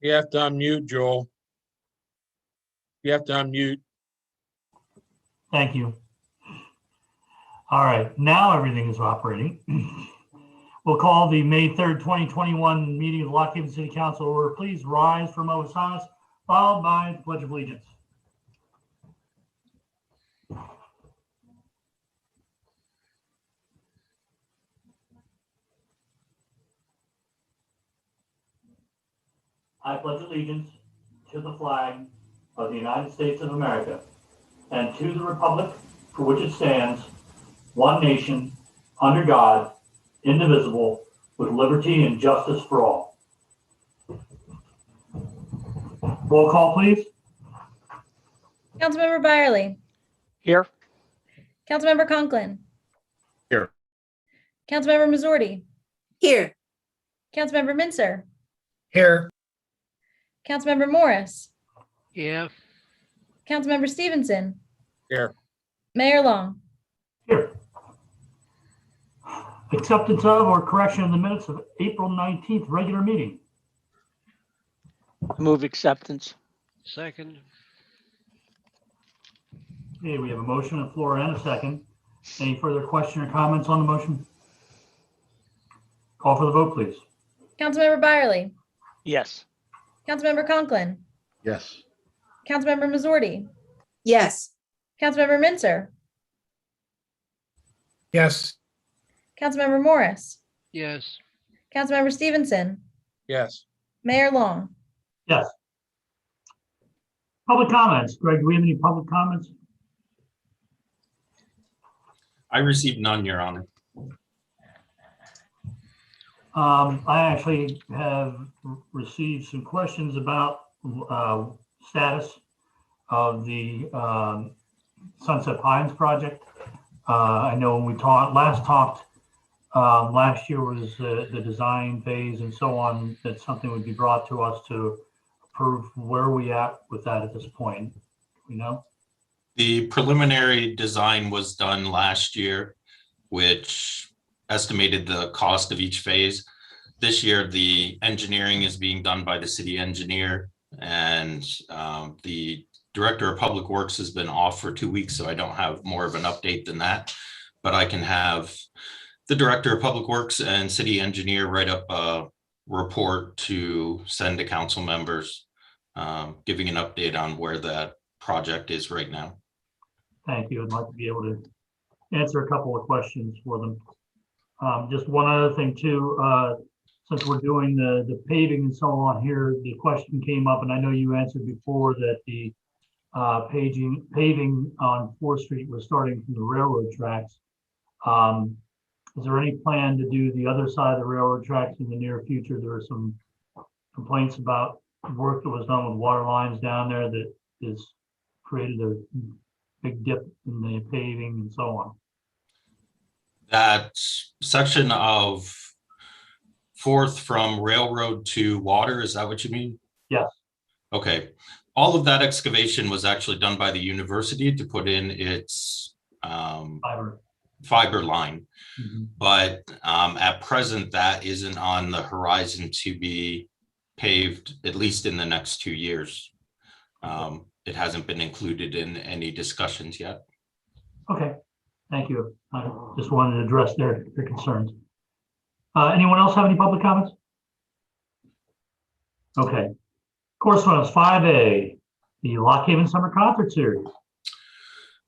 You have to unmute, Joel. You have to unmute. Thank you. All right, now everything is operating. We'll call the May 3rd, 2021 meeting of the Lock Haven City Council order. Please rise for Mo Hosannas, followed by the Pledge of Allegiance. I pledge allegiance to the flag of the United States of America and to the republic for which it stands, one nation, under God, indivisible, with liberty and justice for all. Roll call, please. Councilmember Byerly. Here. Councilmember Conklin. Here. Councilmember Mizzordi. Here. Councilmember Mincer. Here. Councilmember Morris. Yeah. Councilmember Stevenson. Here. Mayor Long. Here. Acceptance of or correction of the minutes of April 19th regular meeting. Move acceptance. Second. Okay, we have a motion on the floor and a second. Any further question or comments on the motion? Call for the vote, please. Councilmember Byerly. Yes. Councilmember Conklin. Yes. Councilmember Mizzordi. Yes. Councilmember Mincer. Yes. Councilmember Morris. Yes. Councilmember Stevenson. Yes. Mayor Long. Yes. Public comments. Greg, do we have any public comments? I received none, Your Honor. I actually have received some questions about status of the Sunset Pines project. I know when we last talked, last year was the design phase and so on, that something would be brought to us to approve. Where are we at with that at this point? You know? The preliminary design was done last year, which estimated the cost of each phase. This year, the engineering is being done by the city engineer, and the director of public works has been off for 2 weeks, so I don't have more of an update than that. But I can have the director of public works and city engineer write up a report to send to council members, giving an update on where that project is right now. Thank you. I'd like to be able to answer a couple of questions for them. Just one other thing too, since we're doing the paving and so on here, the question came up, and I know you answered before, that the paving on 4th Street was starting from the railroad tracks. Is there any plan to do the other side of the railroad tracks in the near future? There are some complaints about work that was done with water lines down there that has created a big dip in the paving and so on. That section of 4th from railroad to water, is that what you mean? Yes. Okay. All of that excavation was actually done by the university to put in its fiber line. Mm-hmm. But at present, that isn't on the horizon to be paved, at least in the next 2 years. It hasn't been included in any discussions yet. Okay. Thank you. I just wanted to address their concerns. Anyone else have any public comments? Okay. Correspondence 5A, the Lock Haven Summer Concert Series.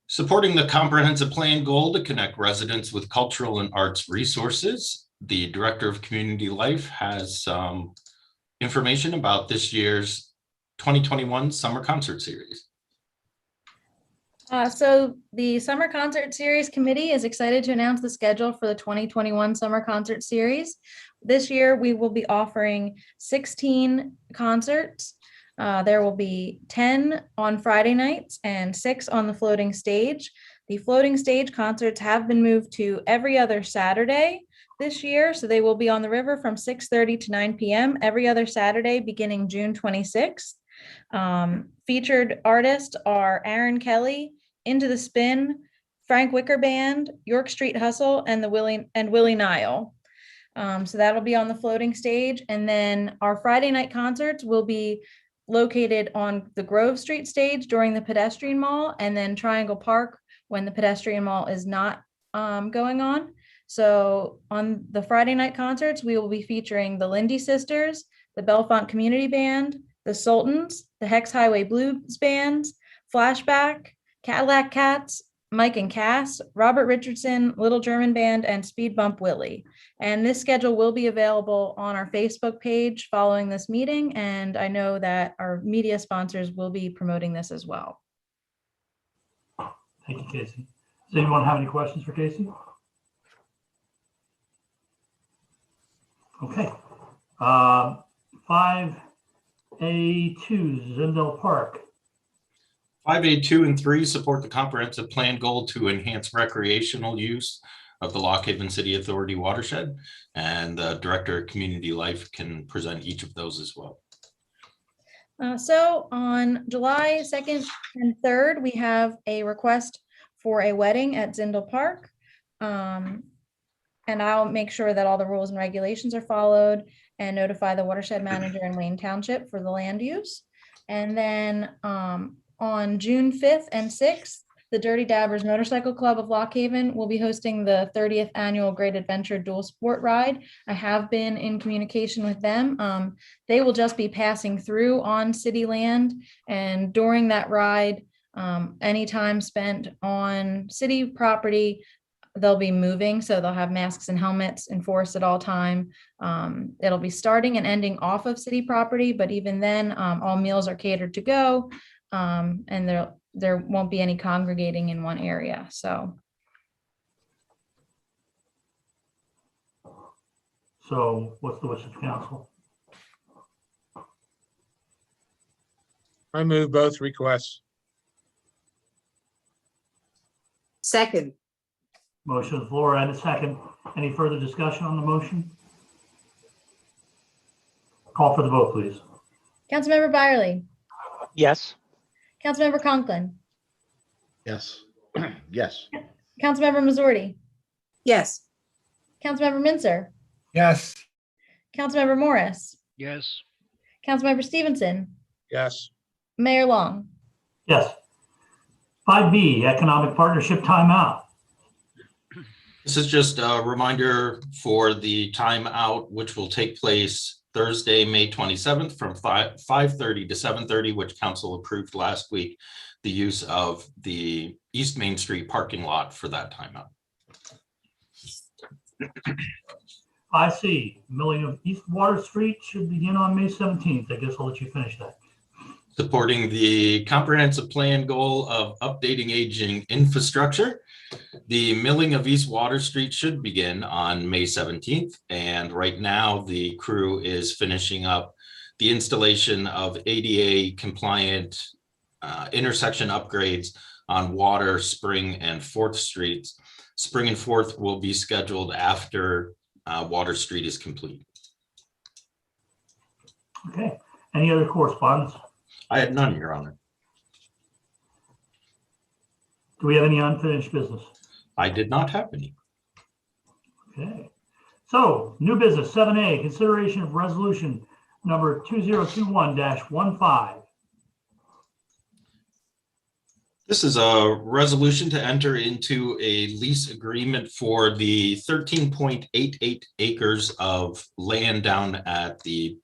Supporting the comprehensive plan goal to connect residents with cultural and arts resources, the Director of Community Life has some information about this year's 2021 Summer Concert Series. So the Summer Concert Series Committee is excited to announce the schedule for the 2021 Summer Concert Series. This year, we will be offering 16 concerts. There will be 10 on Friday nights and 6 on the floating stage. The floating stage concerts have been moved to every other Saturday this year, so they will be on the river from 6:30 to 9 p.m. every other Saturday beginning June 26th. Featured artists are Aaron Kelly, Into the Spin, Frank Wicker Band, York Street Hustle, and Willie Nile. So that'll be on the floating stage. And then our Friday night concerts will be located on the Grove Street stage during the pedestrian mall, and then Triangle Park when the pedestrian mall is not going on. So on the Friday night concerts, we will be featuring the Lindy Sisters, the Bellefonte Community Band, the Sultans, the Hex Highway Blues Bands, Flashback, Cadillac Cats, Mike and Cass, Robert Richardson, Little German Band, and Speed Bump Willie. And this schedule will be available on our Facebook page following this meeting. And I know that our media sponsors will be promoting this as well. Thank you, Casey. Does anyone have any questions for Casey? Okay. 5A2, Zindel Park. 5A2 and 3 support the comprehensive plan goal to enhance recreational use of the Lock Haven City Authority watershed, and the Director of Community Life can present each of those as well. So on July 2nd and 3rd, we have a request for a wedding at Zindel Park. And I'll make sure that all the rules and regulations are followed and notify the watershed manager in Wayne Township for the land use. And then on June 5th and 6th, the Dirty Dabbers Motorcycle Club of Lock Haven will be hosting the 30th annual Great Adventure Dual Sport Ride. I have been in communication with them. They will just be passing through on city land, and during that ride, any time spent on city property, they'll be moving, so they'll have masks and helmets enforced at all time. It'll be starting and ending off of city property, but even then, all meals are catered to go, and there won't be any congregating in one area. So what's the wish of council? I move both requests. Second. Motion on the floor and a second. Any further discussion on the motion? Call for the vote, please. Councilmember Byerly, Yes. Councilmember Conklin, Yes. Yes. Councilmember Missouri, Yes. Councilmember Minzer, Yes. Councilmember Morris, Yes. Councilmember Stevenson, Yes. Mayor Long. Yes. 5B, Economic Partnership Timeout. This is just a reminder for the timeout, which will take place Thursday, May 27th from 5:30 to 7:30, which council approved last week, the use of the East Main Street parking lot for that timeout. 5C, milling of East Water Street should begin on May 17th. I guess I'll let you finish that. Supporting the comprehensive plan goal of updating aging infrastructure, the milling of East Water Street should begin on May 17th. And right now the crew is finishing up the installation of ADA compliant intersection upgrades on Water, Spring, and 4th Streets. Spring and 4th will be scheduled after Water Street is complete. Okay. Any other correspondence? I had none, Your Honor. Do we have any unfinished business? I did not have any. Okay. So, new business, 7A, consideration of resolution number 2021-15. This is a resolution to enter into a lease agreement for the 13.88 acres of land down at the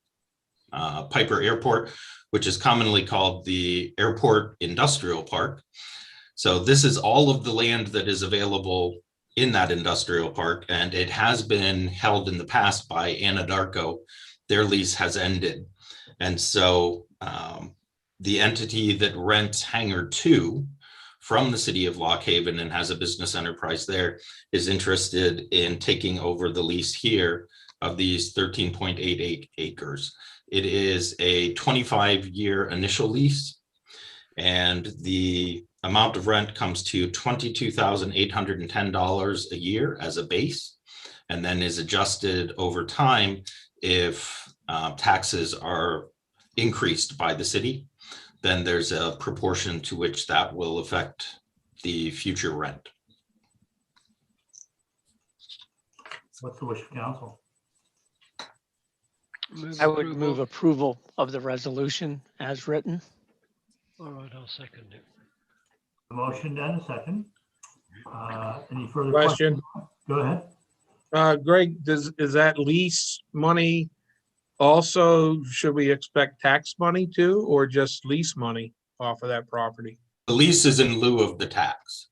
Piper Airport, which is commonly called the Airport Industrial Park. So this is all of the land that is available in that industrial park, and it has been held in the past by Anadarko. Their lease has ended. And so the entity that rents Hangar 2 from the city of Lock Haven and has a business enterprise there is interested in taking over the lease here of these 13.88 acres. It is a 25-year initial lease, and the amount of rent comes to $22,810 a year as a base, and then is adjusted over time if taxes are increased by the city. Then there's a proportion to which that will affect the future rent. What's the wish of council? I would move approval of the resolution as written. All right, I'll second it. A motion and a second. Any further questions? Question, Go ahead. Greg, is that lease money also, should we expect tax money too, or just lease money off of that property? The lease is in lieu of the tax.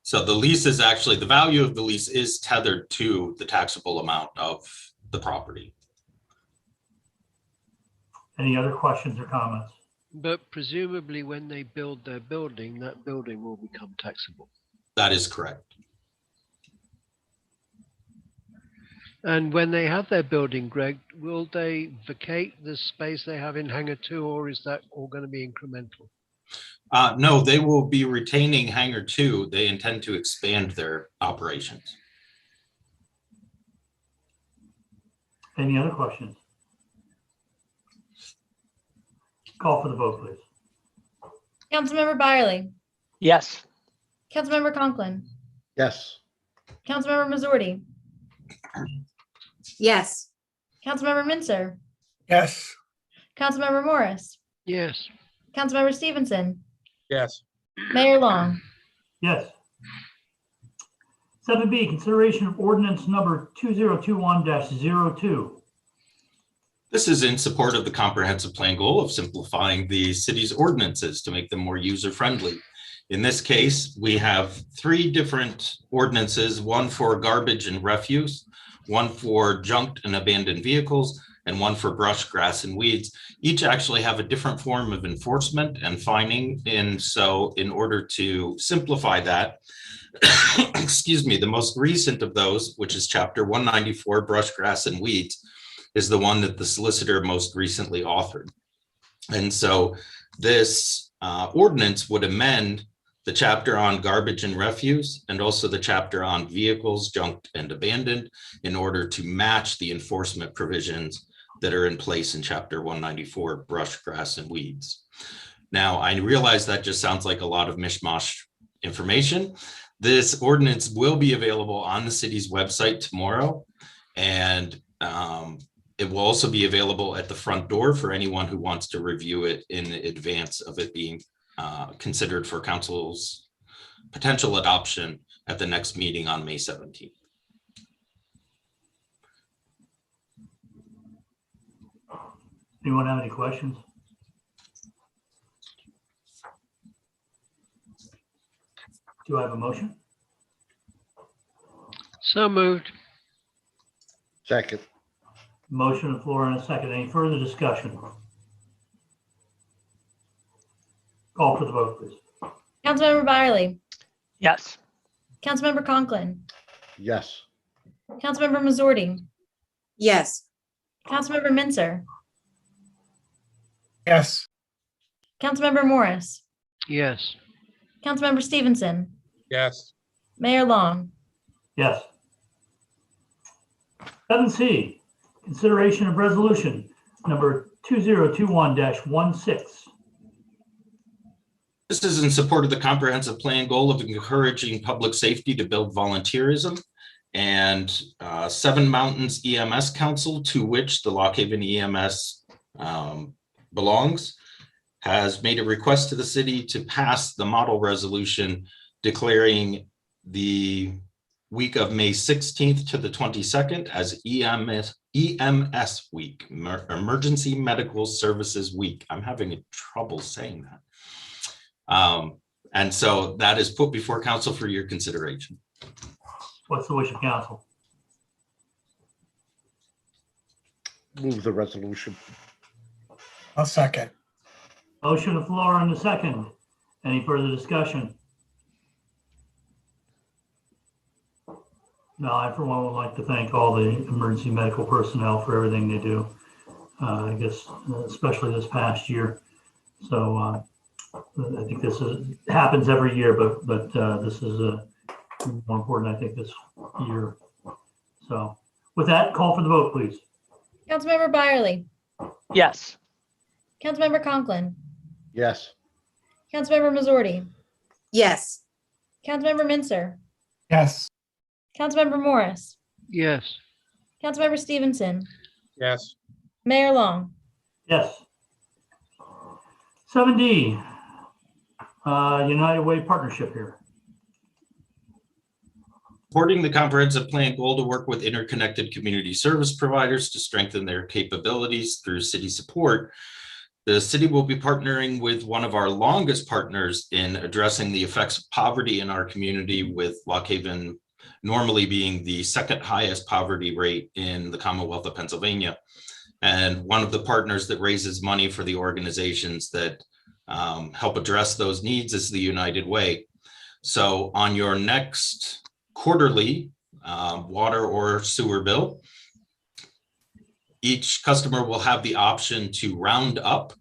So the lease is actually, the value of the lease is tethered to the taxable amount of the property. Any other questions or comments? But presumably when they build their building, that building will become taxable. That is correct. And when they have their building, Greg, will they vacate the space they have in Hangar 2, or is that all going to be incremental? No, they will be retaining Hangar 2. They intend to expand their operations. Any other questions? Call for the vote, please. Councilmember Byerly, Yes. Councilmember Conklin, Yes. Councilmember Missouri, Yes. Councilmember Mincer, Yes. Councilmember Morris, Yes. Councilmember Stevenson, Yes. Mayor Long. Yes. 7B, consideration of ordinance number 2021-02. This is in support of the comprehensive plan goal of simplifying the city's ordinances to make them more user-friendly. In this case, we have 3 different ordinances, one for garbage and refuse, one for junked and abandoned vehicles, and one for brush, grass, and weeds. Each actually have a different form of enforcement and fining. And so in order to simplify that, excuse me, the most recent of those, which is chapter 194, brush, grass, and weeds, is the one that the solicitor most recently authored. And so this ordinance would amend the chapter on garbage and refuse, and also the chapter on vehicles junked and abandoned, in order to match the enforcement provisions that are in place in chapter 194, brush, grass, and weeds. Now, I realize that just sounds like a lot of mishmash information. This ordinance will be available on the city's website tomorrow, and it will also be available at the front door for anyone who wants to review it in advance of it being considered for council's potential adoption at the next meeting on May 17th. Anyone have any questions? Do I have a motion? So moved. Second. Motion on the floor and a second. Any further discussion? Call for the vote, please. Councilmember Byerly, Yes. Councilmember Conklin, Yes. Councilmember Missouri, Yes. Councilmember Mincer, Yes. Councilmember Morris, Yes. Councilmember Stevenson, Yes. Mayor Long. Yes. 7C, consideration of resolution number 2021-16. This is in support of the comprehensive plan goal of encouraging public safety to build volunteerism, and Seven Mountains EMS Council, to which the Lock Haven EMS belongs, has made a request to the city to pass the model resolution declaring the week of May 16th to the 22nd as EMS week, Emergency Medical Services Week. I'm having trouble saying that. And so that is put before council for your consideration. What's the wish of council? Move the resolution. I'll second. Motion on the floor and a second. Any further discussion? No, I for one would like to thank all the emergency medical personnel for everything they do. I guess especially this past year. So I think this happens every year, but this is more important, I think, this year. So with that, call for the vote, please. Councilmember Byerly, Yes. Councilmember Conklin, Yes. Councilmember Missouri, Yes. Councilmember Mincer, Yes. Councilmember Morris, Yes. Councilmember Stevenson, Yes. Mayor Long. Yes. 7D, United Way partnership here. Supporting the comprehensive plan goal to work with interconnected community service providers to strengthen their capabilities through city support. The city will be partnering with one of our longest partners in addressing the effects of poverty in our community, with Lock Haven normally being the second highest poverty rate in the Commonwealth of Pennsylvania. And one of the partners that raises money for the organizations that help address those needs is the United Way. So on your next quarterly water or sewer bill, each customer will have the option to round up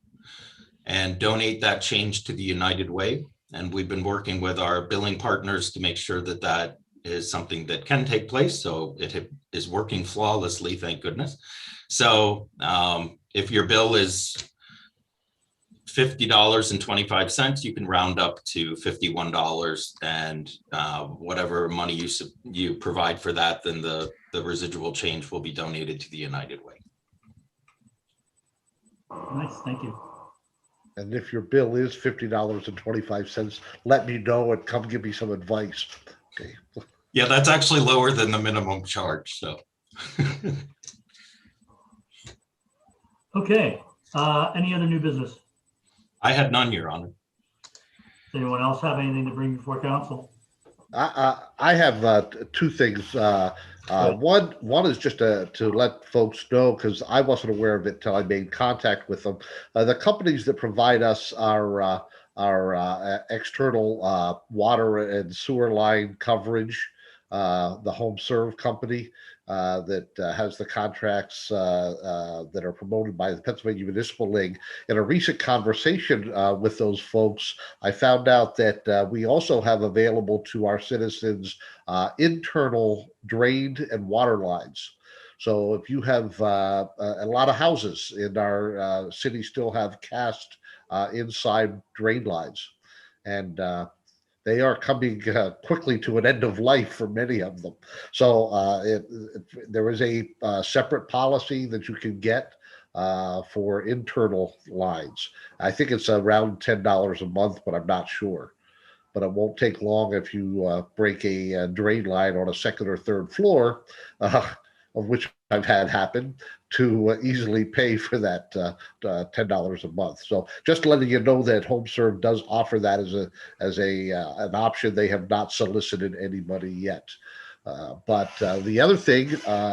and donate that change to the United Way. And we've been working with our billing partners to make sure that that is something that can take place. So it is working flawlessly, thank goodness. So if your bill is $50.25, you can round up to $51, and whatever money you provide for that, then the residual change will be donated to the United Way. Nice, thank you. And if your bill is $50.25, let me know and come give me some advice. Okay. Yeah, that's actually lower than the minimum charge, so. Okay, any other new business? I had none, Your Honor. Does anyone else have anything to bring before council? I have two things. One is just to let folks know, because I wasn't aware of it till I made contact with them. The companies that provide us our external water and sewer line coverage, the Home Serve company that has the contracts that are promoted by the Pennsylvania Municipal League. In a recent conversation with those folks, I found out that we also have available to our citizens internal drained and water lines. So if you have a lot of houses in our city still have cast inside drain lines, and they are coming quickly to an end of life for many of them. So there is a separate policy that you can get for internal lines. I think it's around $10 a month, but I'm not sure. But it won't take long if you break a drain line on a second or third floor, of which I've had happen, to easily pay for that $10 a month. So just letting you know that HomeServe does offer that as an option. They have not solicited any money yet. But the other thing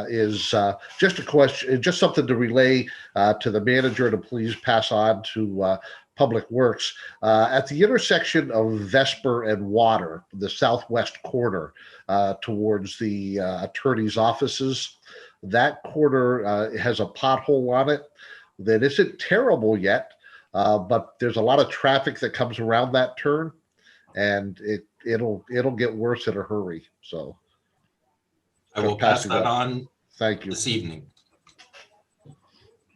is just a question, just something to relay to the manager to please pass on to Public Works. At the intersection of Vesper and Water, the southwest corner towards the attorney's offices, that corner has a pothole on it that isn't terrible yet, but there's a lot of traffic that comes around that turn, and it'll get worse in a hurry. So I will pass that on. Thank you. This evening.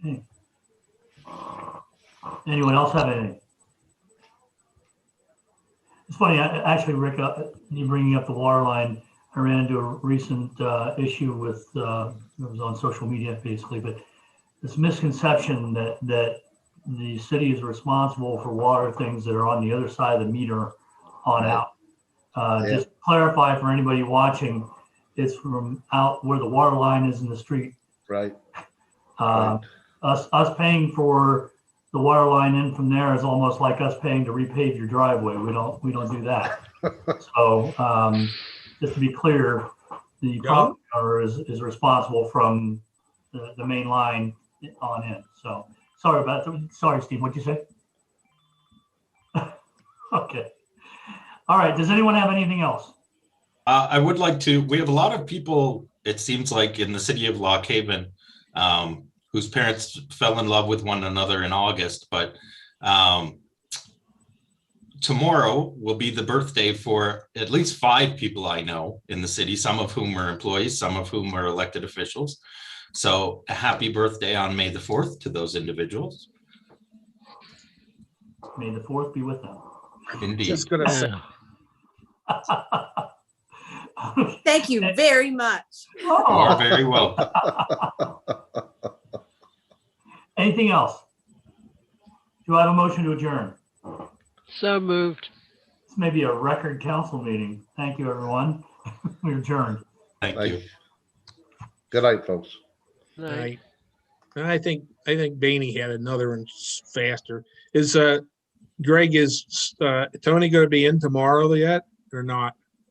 Okay. Anyone else have anything? It's funny, actually, Rick, you bringing up the water line, I ran into a recent issue with, it was on social media basically, but this misconception that the city is responsible for water things that are on the other side of the meter on out. Just clarify for anybody watching, it's from out where the water line is in the street. Right. Us paying for the water line in from there is almost like us paying to repave your driveway. We don't do that. So just to be clear, the property owner is responsible from the main line on in. So sorry about that. Sorry, Steve, what'd you say? Okay. All right. Does anyone have anything else? I would like to, we have a lot of people, it seems like, in the city of Lock Haven, whose parents fell in love with one another in August, but tomorrow will be the birthday for at least 5 people I know in the city, some of whom are employees, some of whom are elected officials. So a happy birthday on May the 4th to those individuals. May the 4th be with them. Indeed. Just gonna say, Thank you very much. You are very welcome. Anything else? Do I have a motion to adjourn? So moved. This may be a record council meeting. Thank you, everyone. We're adjourned. Thank Thank you. you. Good night, folks. Night. Right. And I think Baney had another one faster. Is Greg, is Tony going to be in tomorrow yet or not?